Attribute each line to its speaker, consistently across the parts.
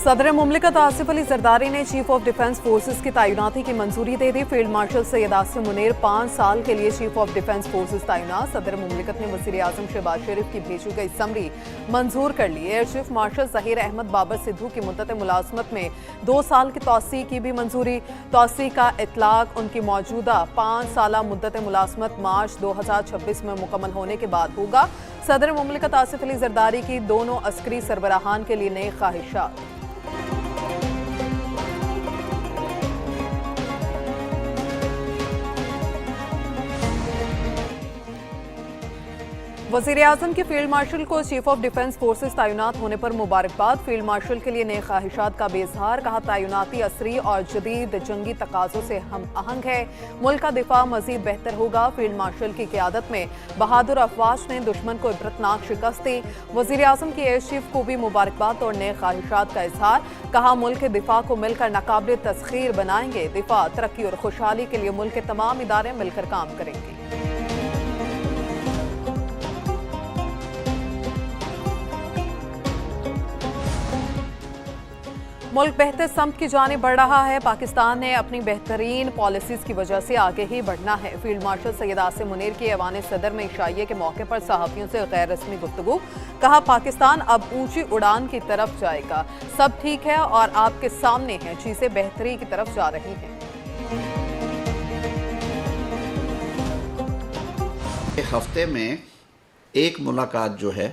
Speaker 1: सदर मुमलिकत आसिफ अली जरदारी ने chief of defence forces की तैनाती की मंजूरी दे दी। फील्ड मार्शल सैयद आसिम मुनीर 5 साल के लिए चीफ ऑफ डिफेंस फोर्सेस तैनात। सदर मुमलिकत ने वज़ीर आज़म शहबाज शरीफ की भेजी गई समरी मंजूर कर ली। Air chief marshal Zaheer Ahmad Babar Sidhu की मुद्दत मुलाजमत में 2 साल की तौसी की भी मंजूरी। तौसी का इतलाक उनकी मौजूदा 5 साल मुद्दत मुलाजमत मार्च 2026 में मुकम्मल होने के बाद होगा। सदर मुमलिकत आसिफ अली जरदारी की दोनों अस्करी सरबराहान के लिए नई ख्वाहिशात। वज़ीर आज़म के फील्ड मार्शल को चीफ ऑफ डिफेंस फोर्सेस तैनात होने पर मुबारकबाद। फील्ड मार्शल के लिए नए ख्वाहिशात का बेइज़हार। कहा, तैनाती असरी और जदीद जंगी तकाज़ों से हम आहंग है। मुल्क का दिफा मज़ीद बेहतर होगा। फील्ड मार्शल की क़यादत में बहादुर अफवाज ने दुश्मन को इबरतनाक शिकस्त दी। वज़ीर आज़म की एयर चीफ को भी मुबारकबाद और नए ख्वाहिशात का इजहार। कहा, मुल्क के दिफा को मिलकर नाकाबिल तस्खीर बनाएंगे। दिफा, तरक्की और खुशहाली के लिए मुल्क के तमाम इदारे मिलकर काम करेंगे। मुल्क बेहतर समत की जानिब बढ़ रहा है। पाकिस्तान ने अपनी बेहतरीन पॉलिसीज की वजह से आगे ही बढ़ना है। फील्ड मार्शल सैयद आसिम मुनीर की ऐवान सदर में इशाइये के मौके पर सहाफ़ियों से गैर रस्मी गुफ्तगू। कहा, पाकिस्तान अब ऊंची उड़ान की तरफ जाएगा। सब ठीक है और आपके सामने है, चीजें बेहतरी की तरफ जा रही हैं।
Speaker 2: हफ्ते में एक मुलाकात जो है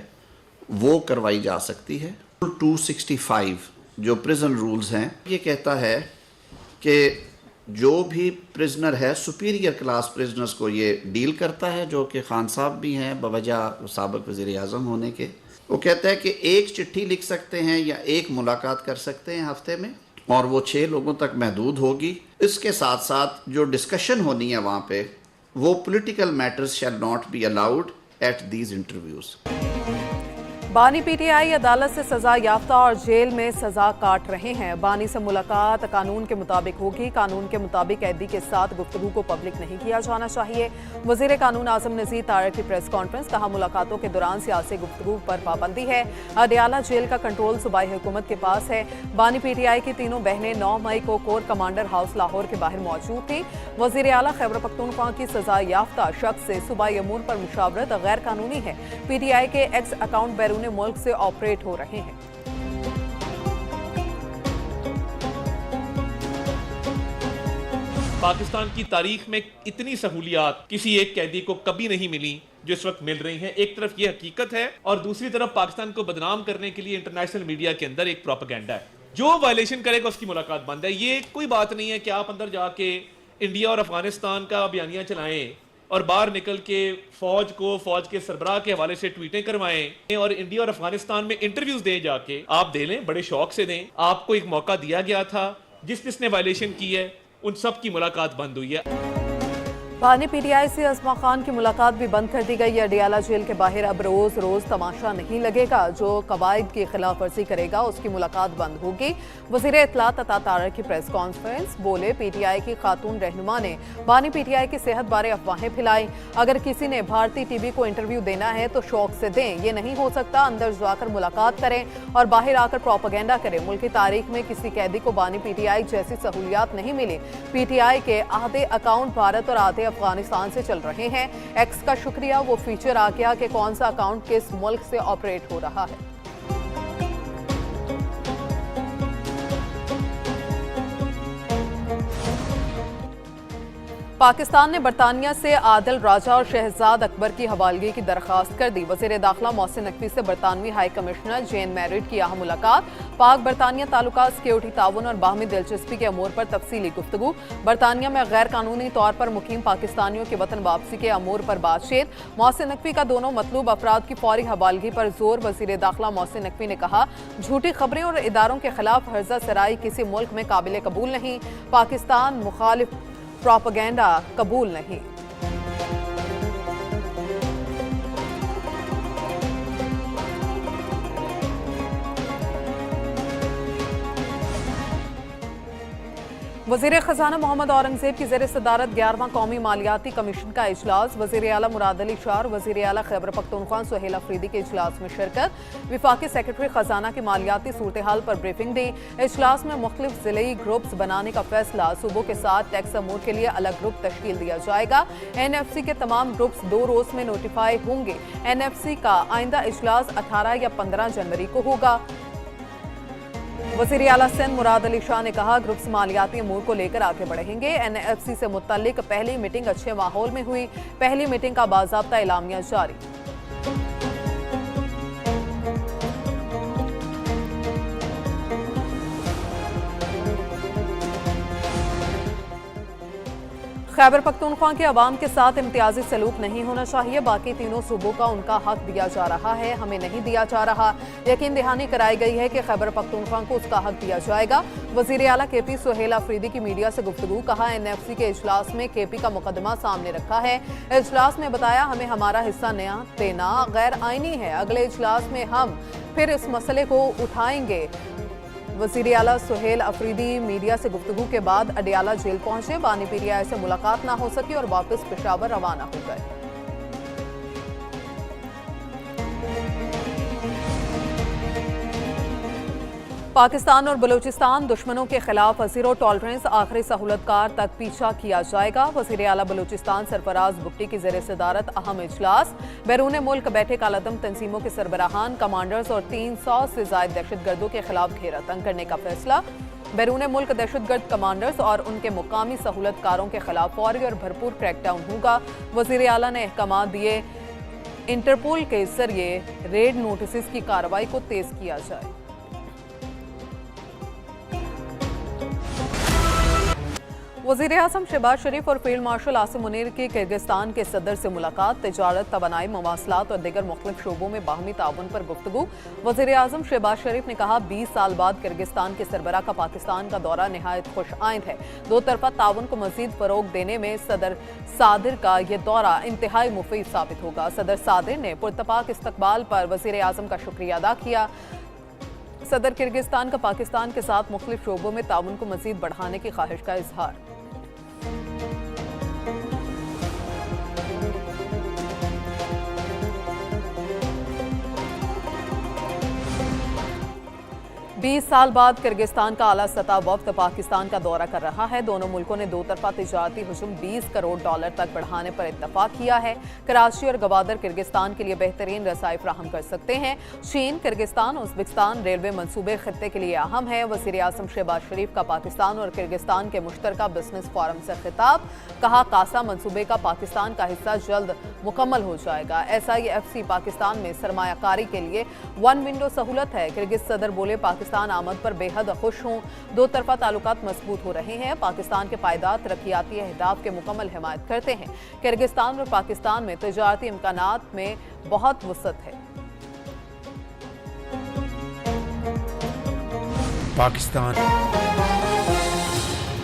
Speaker 2: वो करवाई जा सकती है। 265 जो प्रिजन रूल्स हैं, ये कहता है कि जो भी प्रिजनर है सुपीरियर क्लास प्रिजनर्स को ये डील करता है, जो कि खान साहब भी हैं बवजह साबिक वज़ीर आज़म होने के। वो कहता है कि एक चिट्ठी लिख सकते हैं या एक मुलाकात कर सकते हैं हफ्ते में, और वो 6 लोगों तक महदूद होगी। इसके साथ साथ जो डिस्कशन होनी है वहाँ पे, वो political matters shall not be allowed at these interviews.
Speaker 1: बानी पीटीआई अदालत से सजा याफ्ता और जेल में सजा काट रहे हैं। बानी से मुलाकात कानून के मुताबिक होगी। कानून के मुताबिक कैदी के साथ गुफ्तगू को पब्लिक नहीं किया जाना चाहिए। वज़ीर कानून आज़म नज़ीर तारक की प्रेस कॉन्फ्रेंस। कहा, मुलाकातों के दौरान सियासी गुफ्तगू पर पाबंदी है। अडयाला जेल का कंट्रोल सूबाई हुकूमत के पास है। बानी पीटीआई की तीनों बहनें 9 मई को कोर कमांडर हाउस लाहौर के बाहर मौजूद थी। वज़ीर आला खैबर पख्तूनख्वा की सजा याफ्ता शख्स से सूबाई अमूर पर मुशावरत गैर कानूनी है। पीटीआई के एक्स अकाउंट बैरून मुल्क से ऑपरेट हो रहे हैं।
Speaker 3: पाकिस्तान की तारीख में इतनी सहूलियात किसी एक कैदी को कभी नहीं मिली जो इस वक्त मिल रही हैं। एक तरफ ये हकीकत है और दूसरी तरफ पाकिस्तान को बदनाम करने के लिए इंटरनेशनल मीडिया के अंदर एक प्रोपेगेंडा है। जो वायलेशन करेगा उसकी मुलाकात बंद है। ये कोई बात नहीं है कि आप अंदर जाके इंडिया और अफगानिस्तान का बयानिया चलाएं और बाहर निकल के फौज के सरबराह के हवाले से ट्वीटें करवाएं और इंडिया और अफगानिस्तान में इंटरव्यूज दें। जाके आप दे लें, बड़े शौक से दें। आपको एक मौका दिया गया था। जिसने वायलेशन की है उन सब की मुलाकात बंद हुई है।
Speaker 1: बानी पीटीआई से अज़मा खान की मुलाकात भी बंद कर दी गई। अडयाला जेल के बाहर अब रोज रोज तमाशा नहीं लगेगा। जो कवायद की खिलाफ वर्जी करेगा उसकी मुलाकात बंद होगी। वज़ीर इत्तलात अता तारक की प्रेस कॉन्फ्रेंस। बोले, पीटीआई की खातून रहनुमा ने बानी पीटीआई की सेहत बारे अफवाहें फैलाई। अगर किसी ने भारतीय टीवी को इंटरव्यू देना है तो शौक से दें। ये नहीं हो सकता अंदर जाकर मुलाकात करें और बाहर आकर प्रोपेगेंडा करें। मुल्क की तारीख में किसी कैदी को बानी पीटीआई जैसी सहूलियात नहीं मिली। पीटीआई के आधे अकाउंट भारत और आधे अफगानिस्तान से चल रहे हैं। एक्स का शुक्रिया, वो फीचर आ गया कि कौन सा अकाउंट किस मुल्क से ऑपरेट हो रहा है। पाकिस्तान ने बरतानिया से आदिल राजा और शहजाद अकबर की हवालगी की दरख्वास्त कर दी। वज़ीर दाखिला मोहसिन नकवी से बरतानवी हाई कमिश्नर जेन मैरिड की अहम मुलाकात। पाक बरतानिया ताल्लुकात, सिक्योरिटी ताउन और बाहमी दिलचस्पी के अमूर पर तफसीली गुफ्तगू। बरतानिया में गैर कानूनी तौर पर मुकीम पाकिस्तानियों की वतन वापसी के अमूर पर बातचीत। मोहसिन नकवी का दोनों मतलूब अफराद की फौरी हवालगी पर जोर। वज़ीर दाखिला मोहसिन नकवी ने कहा, झूठी खबरें और इदारों के खिलाफ हर्जा सराई किसी मुल्क में काबिल कबूल नहीं। पाकिस्तान मुखालिफ प्रोपेगेंडा कबूल नहीं। वज़ीर ख़ज़ाना मोहम्मद औरंगज़ेब की ज़ेर सदारत 11वां कौमी मालियाती कमीशन का इजलास। वज़ीर आला मुराद अली शाह और वज़ीर आला खैबर पख्तूनख्वा सुहेल अफरीदी के इजलास में शिरकत। विफाकी सेक्रेटरी ख़ज़ाना की मालियाती सूरत हाल पर ब्रीफिंग दी। इजलास में मुख्तलिफ ज़िले ग्रुप्स बनाने का फैसला। सूबों के साथ टैक्स अमूर के लिए अलग ग्रुप तश्कील दिया जाएगा। NFC के तमाम ग्रुप्स 2 रोज़ में नोटिफाई होंगे। NFC का आइंदा इजलास 18 या 15 जनवरी को होगा। वज़ीर आला सिंध मुराद अली शाह ने कहा, ग्रुप्स मालियाती अमूर को लेकर आगे बढ़ेंगे। NFC से मुत्तल्लिक पहली मीटिंग अच्छे माहौल में हुई। पहली मीटिंग का बाज़ाब्ता एलामिया जारी। खैबर पख्तूनख्वा के अवाम के साथ इम्तियाजी सलूक नहीं होना चाहिए। बाकी तीनों सूबों का उनका हक दिया जा रहा है, हमें नहीं दिया जा रहा। यकीन दहानी कराई गई है कि खैबर पख्तूनख्वा को उसका हक दिया जाएगा। वज़ीर आला KP सुहेल अफरीदी की मीडिया से गुफ्तगू। कहा, NFC के इजलास में KP का मुकदमा सामने रखा है। इजलास में बताया, हमें हमारा हिस्सा नया देना गैर आईनी है। अगले इजलास में हम फिर इस मसले को उठाएंगे। वज़ीर आला सुहेल अफरीदी मीडिया से गुफ्तगू के बाद अडियाला जेल पहुंचे। बानी पीरिया से मुलाकात ना हो सकी और वापस पेशावर रवाना हो गए। पाकिस्तान और बलूचिस्तान दुश्मनों के खिलाफ ज़ीरो टॉलरेंस, आखिरी सहूलतकार तक पीछा किया जाएगा। वज़ीर आला बलूचिस्तान सरफराज बुगटी की ज़ेर सदारत अहम इजलास। बैरून मुल्क बैठे कालादम तंजीमों के सरबराहान, कमांडर्स और 300 से ज़ायद दहशतगर्दों के खिलाफ घेरा तंग करने का फैसला। बैरून मुल्क दहशतगर्द कमांडर्स और उनके मुकामी सहूलतकारों के खिलाफ फौरी और भरपूर क्रैकडाउन होगा। वज़ीर आला ने अहकाम दिए, इंटरपोल के जरिए रेड नोटिस की कार्रवाई को तेज किया जाए। वज़ीर आज़म शहबाज शरीफ और फील्ड मार्शल आसिम मुनीर की किर्गिस्तान के सदर से मुलाकात। तिजारत, तवानाई, मवासलात और दीगर मुख्तलिफ शोबों में बाहमी ताउन पर गुफ्तगू। वज़ीर आज़म शहबाज शरीफ ने कहा, 20 साल बाद किर्गिस्तान के सरबरा का पाकिस्तान का दौरा नहायत खुश आइंद है। दो तरफा ताउन को मज़ीद फ़रोग देने में सदर सादिर का यह दौरा इंतहाई मुफीद साबित होगा। सदर सादिर ने पुरतपाक इस्तकबाल पर वज़ीर आज़म का शुक्रिया अदा किया। सदर किर्गिस्तान का पाकिस्तान के साथ मुख्तलिफ शोबों में ताउन को मज़ीद बढ़ाने की ख्वाहिश का इजहार। 20 साल बाद किर्गिस्तान का आला सतह वफ्द पाकिस्तान का दौरा कर रहा है। दोनों मुल्कों ने दो तरफा तिजारती हुजूम $20 करोड़ तक बढ़ाने पर इत्तफाक किया है। कराची और गवादर किर्गिस्तान के लिए बेहतरीन रसाई फ्राहम कर सकते हैं। चीन, किर्गिस्तान, उज़्बेकिस्तान रेलवे मंसूबे खित्ते के लिए अहम है। वज़ीर आज़म शहबाज शरीफ का पाकिस्तान और किर्गिस्तान के मुश्तरका बिजनेस फोरम से खिताब। कहा, कासा मंसूबे का पाकिस्तान का हिस्सा जल्द मुकम्मल हो जाएगा। SIFC पाकिस्तान में सरमायाकारी के लिए 1 विंडो सहूलत है। किर्गिज सदर बोले, पाकिस्तान आमद पर बेहद खुश हूँ। दो तरफा ताल्लुकात मजबूत हो रहे हैं। पाकिस्तान के पायदार तरक्याती अहदाफ के मुकम्मल हिमायत करते हैं। किर्गिस्तान और पाकिस्तान में तिजारती इम्कानात में बहुत वसअत है।
Speaker 4: पाकिस्तान